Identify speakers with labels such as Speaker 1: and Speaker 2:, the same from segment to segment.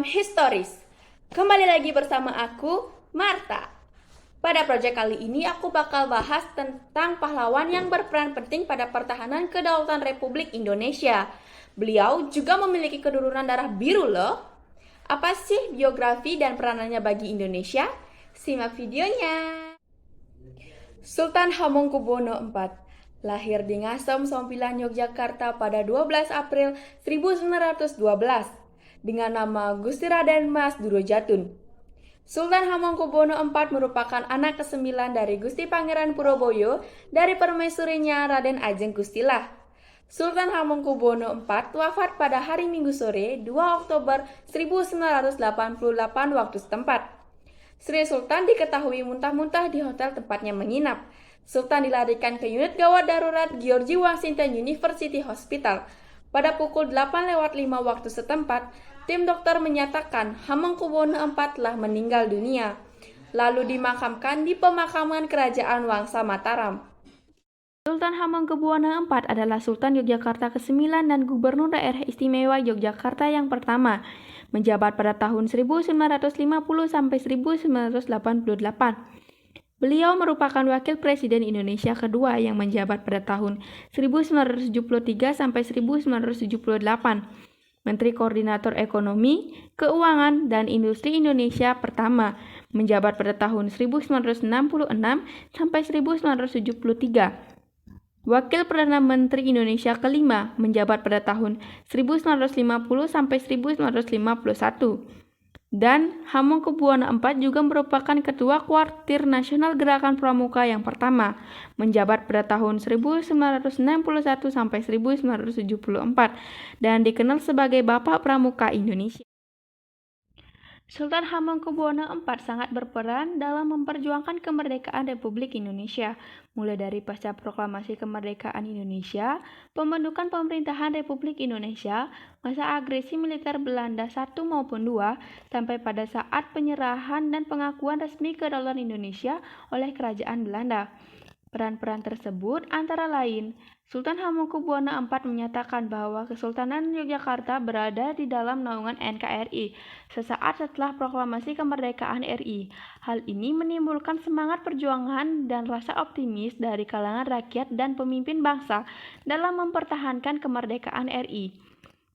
Speaker 1: Program Historis. Kembali lagi bersama aku, Marta. Pada proyek kali ini aku bakal bahas tentang pahlawan yang berperan penting pada pertahanan kedaulatan Republik Indonesia. Beliau juga memiliki keturunan darah biru loh. Apa sih biografi dan peranannya bagi Indonesia? Simak videonya. Sultan Hamengkubuwono IV lahir di Ngasem, Sompilan, Yogyakarta pada 12 April 1912 dengan nama Gusti Raden Mas Durojatun. Sultan Hamengkubuwono IV merupakan anak ke-9 dari Gusti Pangeran Puroboyo dari permaisurinya Raden Ajeng Gustilah. Sultan Hamengkubuwono IV wafat pada hari Minggu sore 2 Oktober 1988 waktu setempat. Sri Sultan diketahui muntah-muntah di hotel tempatnya menginap. Sultan dilarikan ke unit gawat darurat George Washington University Hospital. Pada pukul 8:05 waktu setempat, tim dokter menyatakan Hamengkubuwono IV telah meninggal dunia, lalu dimakamkan di pemakaman Kerajaan Wangsa Mataram. Sultan Hamengkubuwono IV adalah Sultan Yogyakarta ke-9 dan Gubernur Daerah Istimewa Yogyakarta yang pertama, menjabat pada tahun 1950 sampai 1988. Beliau merupakan Wakil Presiden Indonesia kedua yang menjabat pada tahun 1973 sampai 1978. Menteri Koordinator Ekonomi, Keuangan, dan Industri Indonesia pertama, menjabat pada tahun 1966 sampai 1973. Wakil Perdana Menteri Indonesia kelima, menjabat pada tahun 1950 sampai 1951. Dan Hamengkubuwono IV juga merupakan Ketua Kuartir Nasional Gerakan Pramuka yang pertama, menjabat pada tahun 1961 sampai 1974 dan dikenal sebagai Bapak Pramuka Indonesia. Sultan Hamengkubuwono IV sangat berperan dalam memperjuangkan kemerdekaan Republik Indonesia, mulai dari pasca proklamasi kemerdekaan Indonesia, pembentukan pemerintahan Republik Indonesia, masa agresi militer Belanda I maupun II, sampai pada saat penyerahan dan pengakuan resmi kedaulatan Indonesia oleh Kerajaan Belanda. Peran-peran tersebut antara lain, Sultan Hamengkubuwono IV menyatakan bahwa Kesultanan Yogyakarta berada di dalam naungan NKRI sesaat setelah proklamasi kemerdekaan RI. Hal ini menimbulkan semangat perjuangan dan rasa optimis dari kalangan rakyat dan pemimpin bangsa dalam mempertahankan kemerdekaan RI.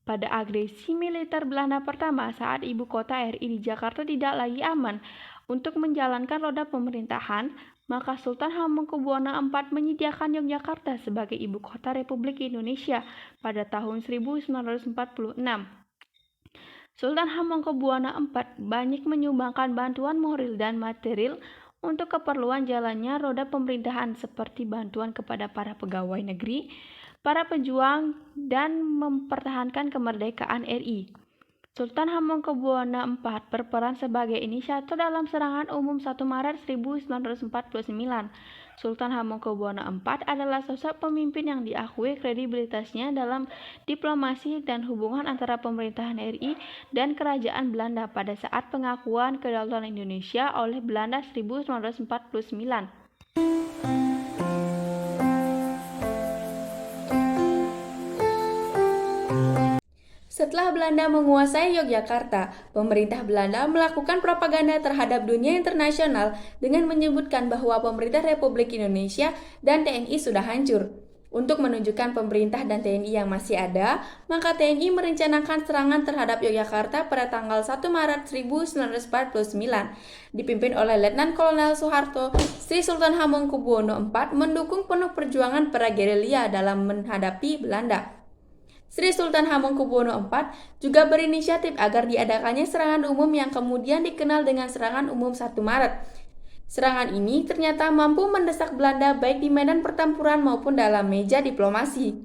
Speaker 1: Pada agresi militer Belanda pertama saat ibu kota RI di Jakarta tidak lagi aman untuk menjalankan roda pemerintahan, maka Sultan Hamengkubuwono IV menyediakan Yogyakarta sebagai ibu kota Republik Indonesia pada tahun 1946. Sultan Hamengkubuwono IV banyak menyumbangkan bantuan moral dan material untuk keperluan jalannya roda pemerintahan seperti bantuan kepada para pegawai negeri, para pejuang, dan mempertahankan kemerdekaan RI. Sultan Hamengkubuwono IV berperan sebagai inisiator dalam serangan umum 1 Maret 1949. Sultan Hamengkubuwono IV adalah sosok pemimpin yang diakui kredibilitasnya dalam diplomasi dan hubungan antara pemerintahan RI dan Kerajaan Belanda pada saat pengakuan kedaulatan Indonesia oleh Belanda 1949. Setelah Belanda menguasai Yogyakarta, pemerintah Belanda melakukan propaganda terhadap dunia internasional dengan menyebutkan bahwa pemerintah Republik Indonesia dan TNI sudah hancur. Untuk menunjukkan pemerintah dan TNI yang masih ada, maka TNI merencanakan serangan terhadap Yogyakarta pada tanggal 1 Maret 1949. Dipimpin oleh Letnan Kolonel Soeharto, Sri Sultan Hamengkubuwono IV mendukung penuh perjuangan para gerilya dalam menghadapi Belanda. Sri Sultan Hamengkubuwono IV juga berinisiatif agar diadakannya serangan umum yang kemudian dikenal dengan serangan umum 1 Maret. Serangan ini ternyata mampu mendesak Belanda baik di medan pertempuran maupun dalam meja diplomasi.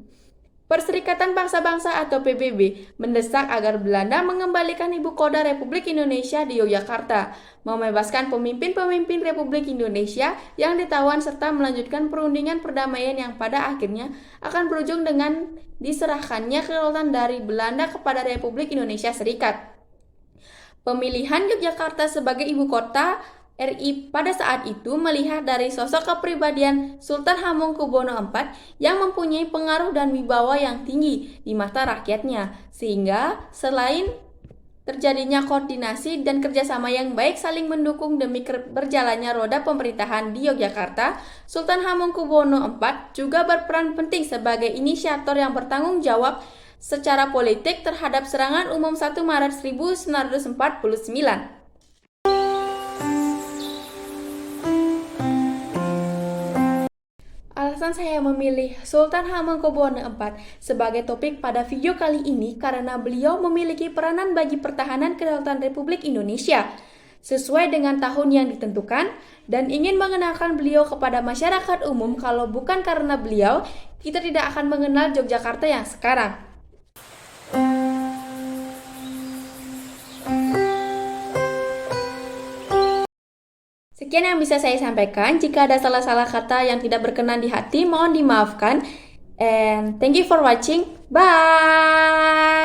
Speaker 1: Perserikatan Bangsa-Bangsa atau PBB mendesak agar Belanda mengembalikan ibu kota Republik Indonesia di Yogyakarta, membebaskan pemimpin-pemimpin Republik Indonesia yang ditawan serta melanjutkan perundingan perdamaian yang pada akhirnya akan berujung dengan diserahkannya kedaulatan dari Belanda kepada Republik Indonesia Serikat. Pemilihan Yogyakarta sebagai ibu kota RI pada saat itu melihat dari sosok kepribadian Sultan Hamengkubuwono IV yang mempunyai pengaruh dan wibawa yang tinggi di mata rakyatnya, sehingga selain terjadinya koordinasi dan kerjasama yang baik saling mendukung demi berjalannya roda pemerintahan di Yogyakarta, Sultan Hamengkubuwono IV juga berperan penting sebagai inisiator yang bertanggung jawab secara politik terhadap serangan umum 1 Maret 1949. Alasan saya memilih Sultan Hamengkubuwono IV sebagai topik pada video kali ini karena beliau memiliki peranan bagi pertahanan kedaulatan Republik Indonesia sesuai dengan tahun yang ditentukan dan ingin mengenalkan beliau kepada masyarakat umum. Kalau bukan karena beliau, kita tidak akan mengenal Yogyakarta yang sekarang. Sekian yang bisa saya sampaikan. Jika ada salah-salah kata yang tidak berkenan di hati, mohon dimaafkan. And thank you for watching. Bye!